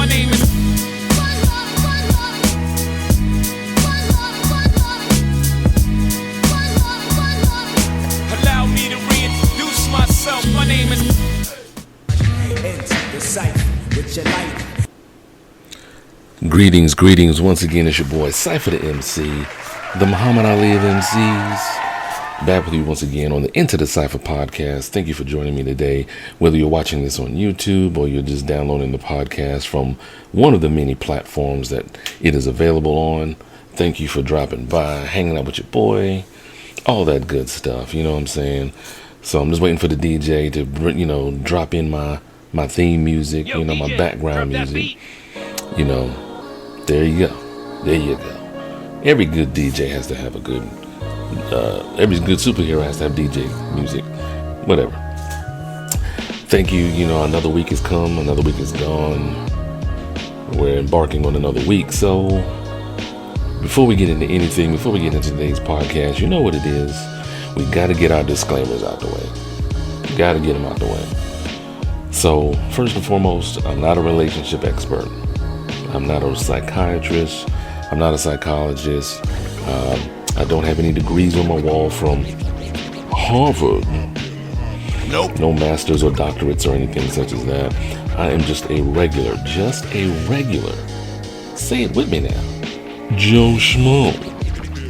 name is. Allow me to reintroduce myself. My name is. Enter the Cypher with your light. Greetings. Once again, it's your boy Cypher Da MC, the Muhammad Ali of MCs. Back with you once again on the Into the Cypher podcast. Thank you for joining me today. Whether you're watching this on YouTube or you're just downloading the podcast from one of the many platforms that it is available on, thank you for dropping by, hanging out with your boy, all that good stuff. You know what I'm saying? So I'm just waiting for the DJ to, drop in my theme music, my background music. There you go. Every good DJ has to have a good, every good superhero has to have DJ music, whatever. Thank you. Another week has come, another week is gone. We're embarking on another week. So before we get into anything, before we get into today's podcast, you know what it is. We got to get our disclaimers out the way. Got to get them out the way. So first and foremost, I'm not a relationship expert. I'm not a psychiatrist. I'm not a psychologist. I don't have any degrees on my wall from Harvard. Nope. No masters or doctorates or anything such as that. I am just a regular. Say it with me now. Joe Schmo.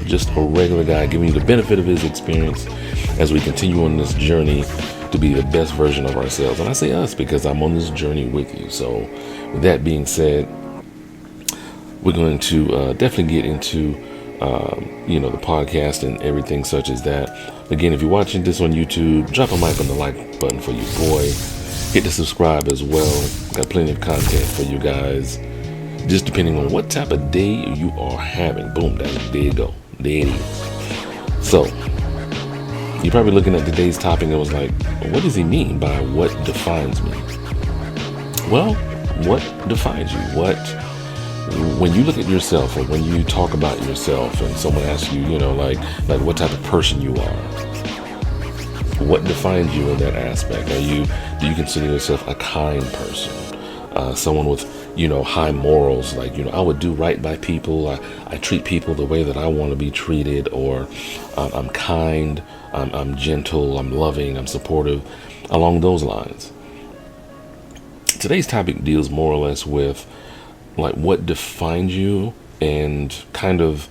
Just a regular guy giving you the benefit of his experience as we continue on this journey to be the best version of ourselves. And I say us because I'm on this journey with you. So with that being said, we're going to definitely get into, the podcast and everything such as that. Again, if you're watching this on YouTube, drop a mic on the like button for your boy. Hit the subscribe as well. Got plenty of content for you guys. Just depending on what type of day you are having. Boom, there you go. There it is. So, you're probably looking at today's topic and was like, what does he mean by what defines me? Well, what defines you? When you look at yourself or when you talk about yourself and someone asks you, like what type of person you are, what defines you in that aspect? Do you consider yourself a kind person? Someone with, high morals, like, I would do right by people. I treat people the way that I want to be treated, or I'm kind, I'm gentle, I'm loving, I'm supportive, along those lines. Today's topic deals more or less with like what defines you and kind of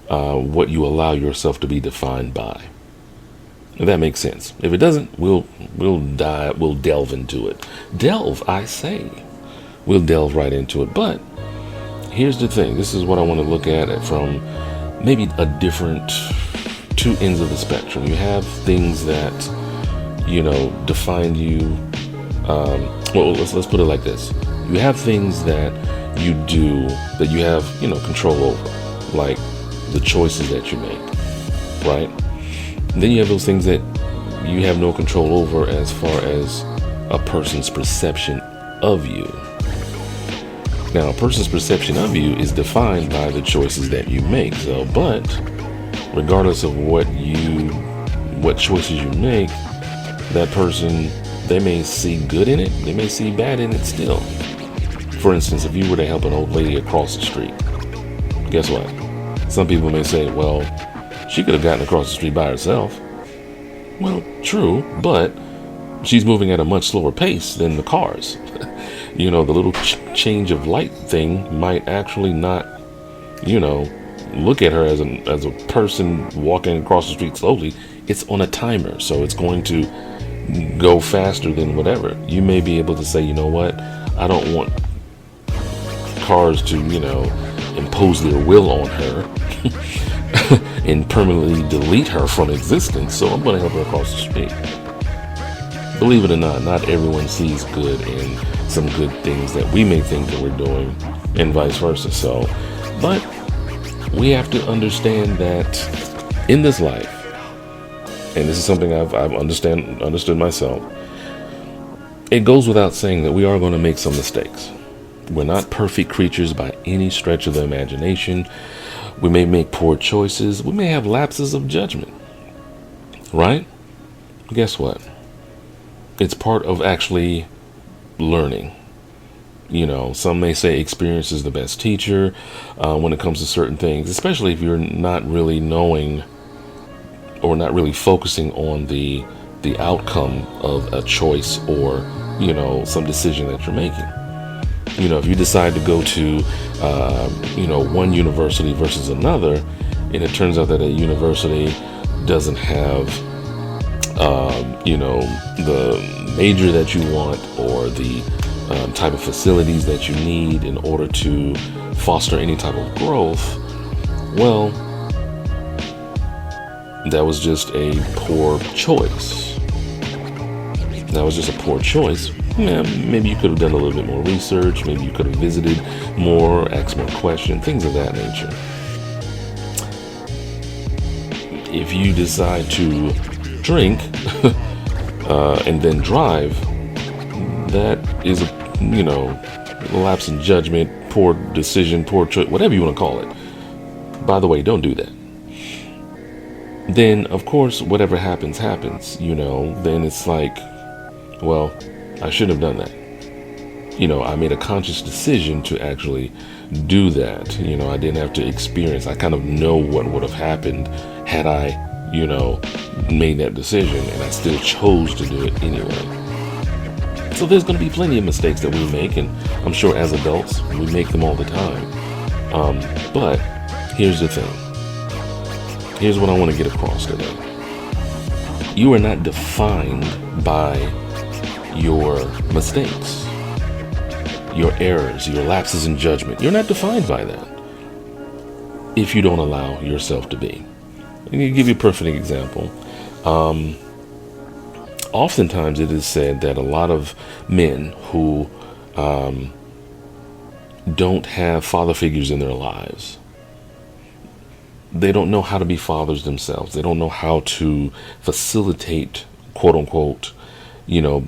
what you allow yourself to be defined by. If that makes sense. If it doesn't, we'll delve into it. I say. We'll delve right into it. But here's the thing. This is what I want to look at it from maybe a different two ends of the spectrum. You have things that, define you. Let's put it like this. You have things that you do that you have, control over, like the choices that you make, right? And then you have those things that you have no control over as far as a person's perception of you. Now, a person's perception of you is defined by the choices that you make. So, but regardless of what choices you make, that person, they may see good in it, they may see bad in it still. For instance, if you were to help an old lady across the street, guess what? Some people may say, well, she could have gotten across the street by herself. Well, true, but she's moving at a much slower pace than the cars. The little change of light thing might actually not, look at her as a person walking across the street slowly. It's on a timer, so it's going to go faster than whatever. You may be able to say, you know what? I don't want cars to, impose their will on her and permanently delete her from existence. So I'm going to help her across the street. Believe it or not everyone sees good in some good things that we may think that we're doing, and vice versa. So, but we have to understand that in this life, and this is something I've understood myself, it goes without saying that we are going to make some mistakes. We're not perfect creatures by any stretch of the imagination. We may make poor choices. We may have lapses of judgment. Right? Guess what? It's part of actually learning. Some may say experience is the best teacher when it comes to certain things, especially if you're not really knowing or not really focusing on the outcome of a choice or, some decision that you're making. If you decide to go to, one university versus another, and it turns out that a university doesn't have, the major that you want or the type of facilities that you need in order to foster any type of growth, well, that was just a poor choice. Yeah, maybe you could have done a little bit more research. Maybe you could have visited more, asked more questions, things of that nature. If you decide to drink and then drive, that is a lapse in judgment, poor decision, poor choice, whatever you want to call it. By the way, don't do that. Then, of course, whatever happens, then it's like, well, I shouldn't have done that. I made a conscious decision to actually do that. I didn't have to experience. I kind of know what would have happened had I, made that decision, and I still chose to do it anyway. So there's going to be plenty of mistakes that we make, and I'm sure as adults, we make them all the time. But here's the thing. Here's what I want to get across today. You are not defined by your mistakes, your errors, your lapses in judgment. You're not defined by that if you don't allow yourself to be. I'm going to give you a perfect example. Oftentimes it is said that a lot of men who don't have father figures in their lives, they don't know how to be fathers themselves. They don't know how to facilitate, quote unquote,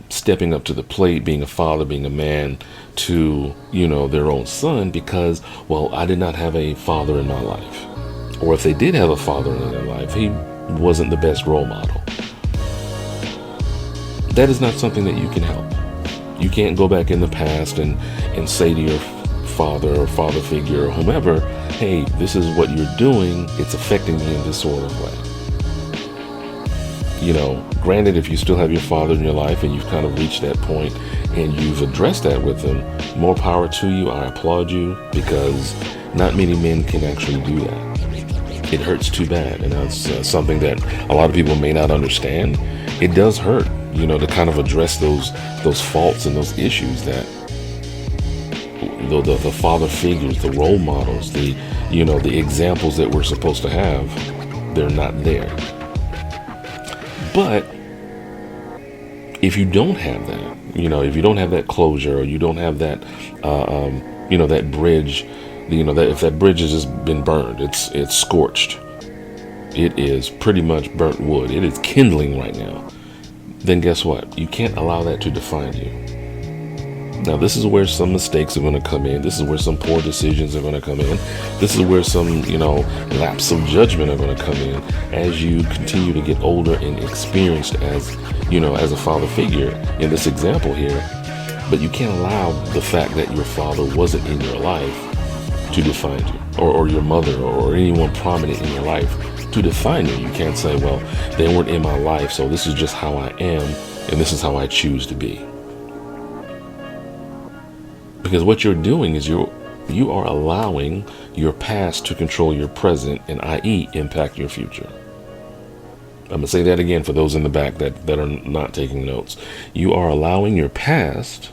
stepping up to the plate, being a father, being a man to, their own son because, well, I did not have a father in my life. Or if they did have a father in their life, he wasn't the best role model. That is not something that you can help. You can't go back in the past and say to your father or father figure or whomever, hey, this is what you're doing. It's affecting me in this sort of way. Granted, if you still have your father in your life and you've kind of reached that point and you've addressed that with them, more power to you. I applaud you because not many men can actually do that. It hurts too bad, and that's something that a lot of people may not understand. It does hurt, to kind of address those faults and those issues that the father figures, the role models, the examples that we're supposed to have, they're not there. But if you don't have that, if you don't have that closure, or you don't have that, that bridge, that if that bridge has just been burned, it's scorched, it is pretty much burnt wood, it is kindling right now, then guess what? You can't allow that to define you. Now, this is where some mistakes are going to come in. This is where some poor decisions are going to come in. This is where some, lapse of judgment are going to come in as you continue to get older and experienced as a father figure in this example here. But you can't allow the fact that your father wasn't in your life to define you, or your mother, or anyone prominent in your life to define you. You can't say, well, they weren't in my life, so this is just how I am, and this is how I choose to be. Because what you're doing is you are allowing your past to control your present, and i.e. impact your future. I'm going to say that again for those in the back that are not taking notes. You are allowing your past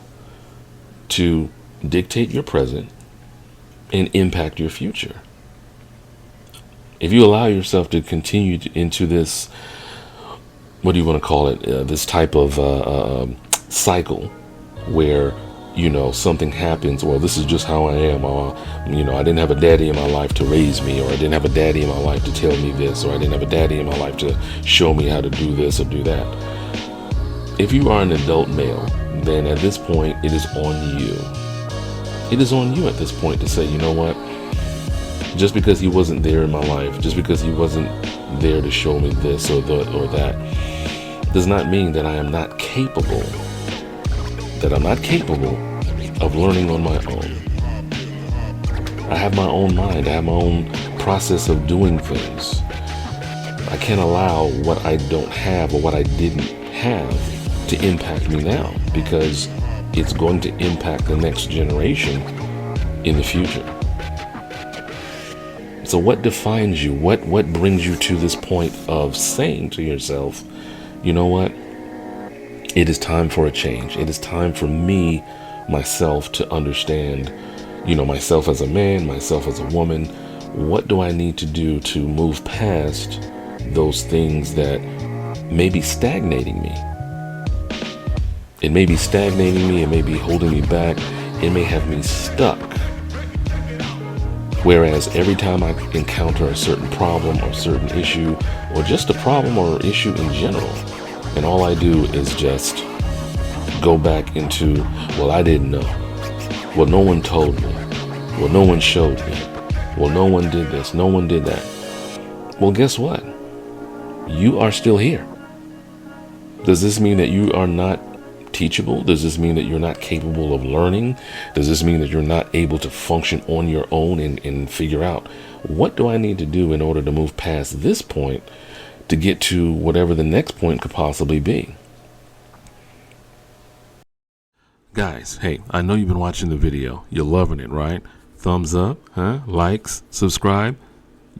to dictate your present and impact your future. If you allow yourself to continue into this, what do you want to call it, this type of cycle where something happens, well, this is just how I am, I didn't have a daddy in my life to raise me, or I didn't have a daddy in my life to tell me this, or I didn't have a daddy in my life to show me how to do this or do that. If you are an adult male, then at this point, it is on you. It is on you at this point to say, you know what, just because he wasn't there in my life, just because he wasn't there to show me this or that, does not mean that I am not capable of learning on my own. I have my own mind. I have my own process of doing things. I can't allow what I don't have or what I didn't have to impact me now, because it's going to impact the next generation in the future. So what defines you? What brings you to this point of saying to yourself, you know what? It is time for a change. It is time for me, myself, to understand, myself as a man, myself as a woman. What do I need to do to move past those things that may be stagnating me? It may be stagnating me. It may be holding me back. It may have me stuck. Whereas every time I encounter a certain problem or certain issue, or just a problem or issue in general, and all I do is just go back into, well, I didn't know. Well, no one told me. Well, no one showed me. Well, no one did this. No one did that. Well, guess what? You are still here. Does this mean that you are not teachable? Does this mean that you're not capable of learning? Does this mean that you're not able to function on your own and figure out, what do I need to do in order to move past this point to get to whatever the next point could possibly be? Guys, hey, I know you've been watching the video. You're loving it, right? Thumbs up, huh? Likes, subscribe.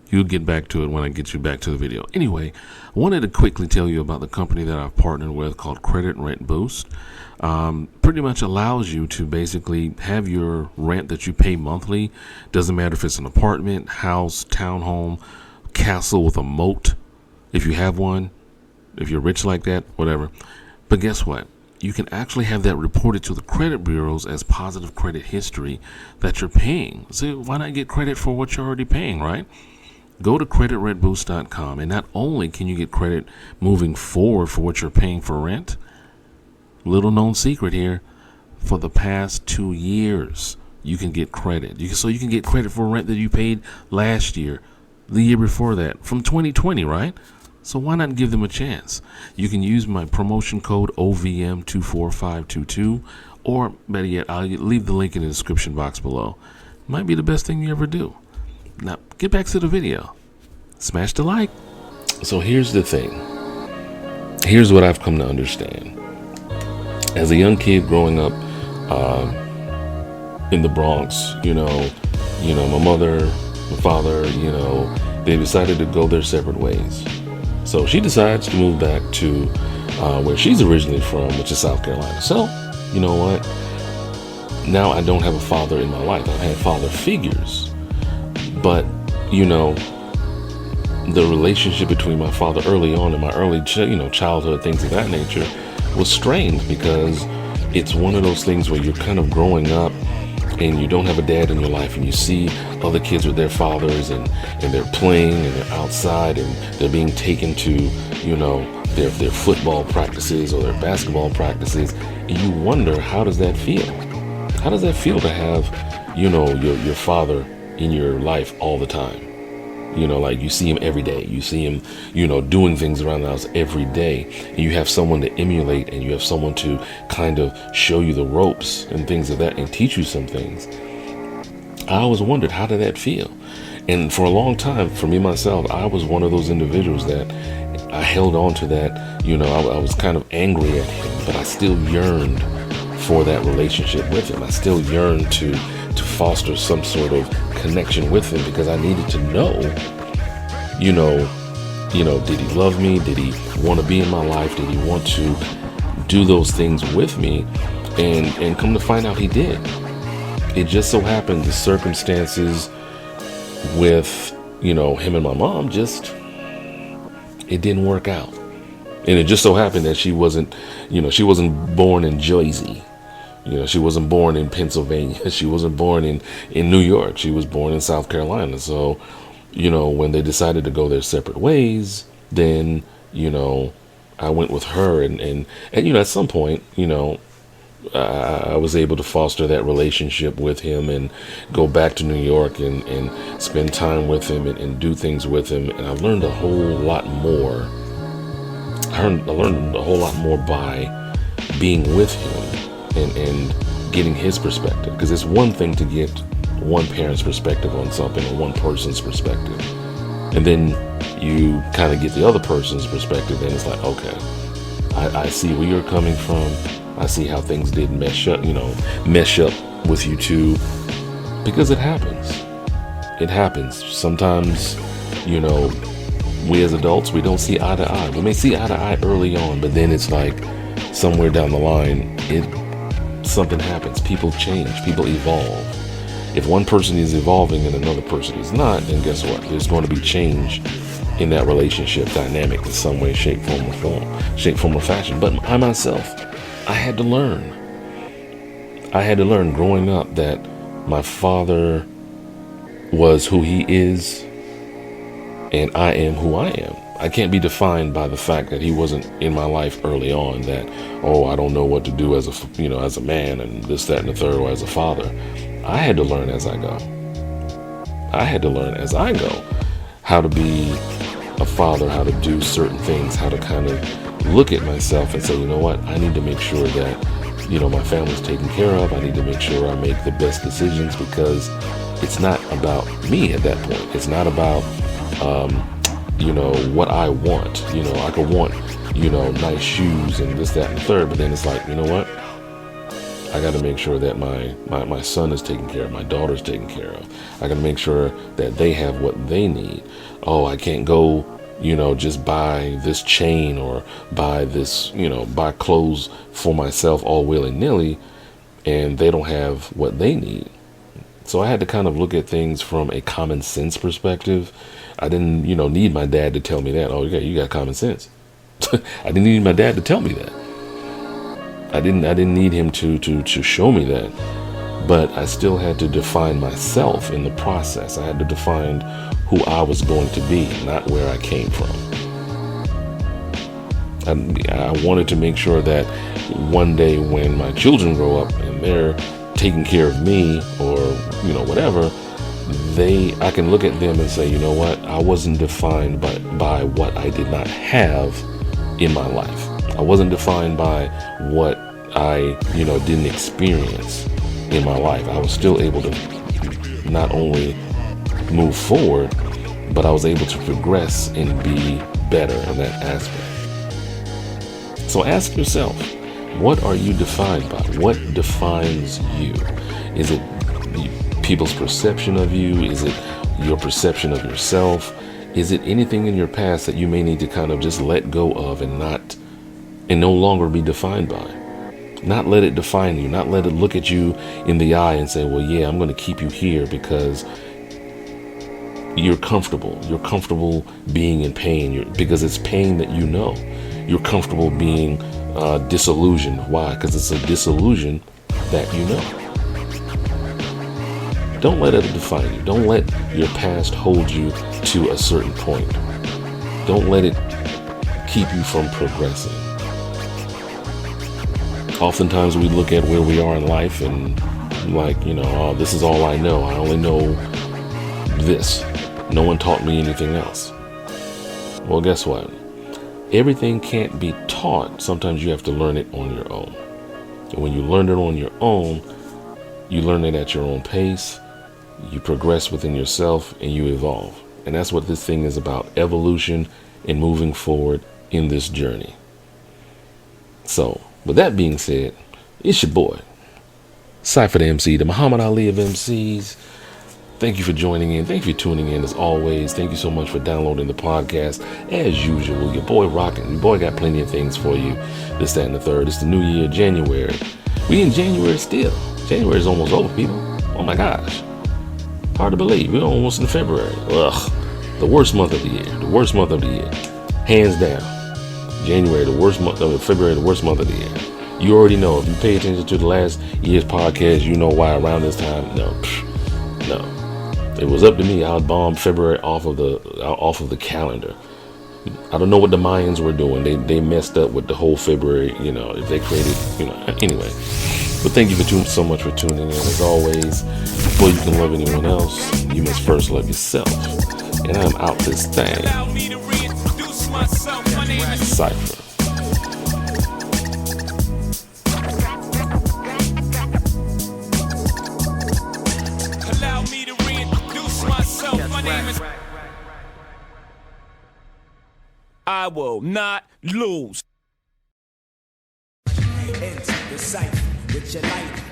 You'll get back to it when I get you back to the video. Anyway, I wanted to quickly tell you about the company that I've partnered with called Credit Rent Boost. Pretty much allows you to basically have your rent that you pay monthly. Doesn't matter if it's an apartment, house, townhome, castle with a moat, if you have one, if you're rich like that, whatever. But guess what? You can actually have that reported to the credit bureaus as positive credit history that you're paying. So why not get credit for what you're already paying, right? Go to creditrentboost.com, and not only can you get credit moving forward for what you're paying for rent, little known secret here, for the past 2 years, you can get credit. So you can get credit for rent that you paid last year, the year before that, from 2020, right? So why not give them a chance? You can use my promotion code OVM24522, or better yet, I'll leave the link in the description box below. Might be the best thing you ever do. Now, get back to the video. Smash the like. So here's the thing. Here's what I've come to understand. As a young kid growing up in the Bronx, my mother, my father, they decided to go their separate ways. So she decides to move back to where she's originally from, which is South Carolina. So, you know what? Now I don't have a father in my life. I've had father figures. But, the relationship between my father early on in my early, childhood, things of that nature, was strained, because it's one of those things where you're kind of growing up and you don't have a dad in your life, and you see other kids with their fathers and they're playing and they're outside and they're being taken to, their football practices or their basketball practices. And you wonder, how does that feel? How does that feel to have, your father in your life all the time? Like you see him every day. You see him, doing things around the house every day. And you have someone to emulate, and you have someone to kind of show you the ropes and things of that and teach you some things. I always wondered, how did that feel? And for a long time, for me, myself, I was one of those individuals that I held on to that. I was kind of angry at him, but I still yearned for that relationship with him. I still yearned to foster some sort of connection with him, because I needed to know, did he love me? Did he want to be in my life? Did he want to do those things with me? And come to find out, he did. It just so happened the circumstances with, him and my mom, it didn't work out. And it just so happened that she wasn't born in Jersey. She wasn't born in Pennsylvania. She wasn't born in New York. She was born in South Carolina. So, when they decided to go their separate ways, then, I went with her. And at some point, I was able to foster that relationship with him and go back to New York and spend time with him and do things with him. And I learned a whole lot more. I learned a whole lot more by being with him. And getting his perspective, because it's one thing to get one parent's perspective on something or one person's perspective, and then you kind of get the other person's perspective, and it's like, okay, I see where you're coming from. I see how things did mesh up with you two, because it happens. It happens. Sometimes, we as adults, we don't see eye to eye. We may see eye to eye early on, but then it's like somewhere down the line, something happens. People change. People evolve. If one person is evolving and another person is not, then guess what? There's going to be change in that relationship dynamic in some way, shape, form, or fashion. But I myself, I had to learn. Growing up that my father was who he is, and I am who I am. I can't be defined by the fact that he wasn't in my life early on, that, I don't know what to do as a man and this, that, and the third, or as a father. I had to learn as I go. How to be a father, how to do certain things, how to kind of look at myself and say, you know what, I need to make sure that, my family's taken care of. I need to make sure I make the best decisions, because it's not about me at that point. It's not about, what I want. I could want, nice shoes and this, that, and the third, but then it's like, you know what? I got to make sure that my son is taken care of, my daughter's taken care of. I got to make sure that they have what they need. I can't go, just buy this chain or buy this, buy clothes for myself all willy-nilly, and they don't have what they need. So I had to kind of look at things from a common sense perspective. I didn't, need my dad to tell me that. Oh, yeah, you got common sense. I didn't need my dad to tell me that. I didn't need him to show me that. But I still had to define myself in the process. I had to define who I was going to be, not where I came from. I wanted to make sure that one day when my children grow up and they're taking care of me, or whatever, I can look at them and say, you know what, I wasn't defined by what I did not have in my life. I wasn't defined by what I didn't experience in my life. I was still able to not only move forward, but I was able to progress and be better in that aspect. So ask yourself, what are you defined by? What defines you? Is it people's perception of you? Is it your perception of yourself? Is it anything in your past that you may need to kind of just let go of and no longer be defined by? Not let it define you, not let it look at you in the eye and say, well, yeah, I'm going to keep you here because you're comfortable. You're comfortable being in pain because it's pain that you know. You're comfortable being disillusioned. Why? Because it's a disillusion that you know. Don't let it define you. Don't let your past hold you to a certain point. Don't let it keep you from progressing. Oftentimes we look at where we are in life and this is all I know. I only know this. No one taught me anything else. Well, guess what? Everything can't be taught. Sometimes you have to learn it on your own. And when you learn it on your own, you learn it at your own pace. You progress within yourself and you evolve. And that's what this thing is about, evolution and moving forward in this journey. So, with that being said, it's your boy, Cypher Da MC, the Muhammad Ali of MCs. Thank you for joining in. Thank you for tuning in as always. Thank you so much for downloading the podcast. As usual, your boy rocking. Your boy got plenty of things for you. This, that, and the third. It's the new year, January. We in January still. January is almost over, people. Oh my gosh. Hard to believe. We're almost in February. Ugh. The worst month of the year. The worst month of the year. Hands down. January, the worst month of February, the worst month of the year. You already know. If you pay attention to the last year's podcast, you know why around this time. No. It was up to me. I would bomb February off of the calendar. I don't know what the Mayans were doing. They messed up with the whole February. If they created, anyway. But thank you so much for tuning in. As always, before you can love anyone else, you must first love yourself. And I'm out this thing. Allow me to reintroduce myself. My name is Cypher. name is. I will not lose. Enter the cypher with your light.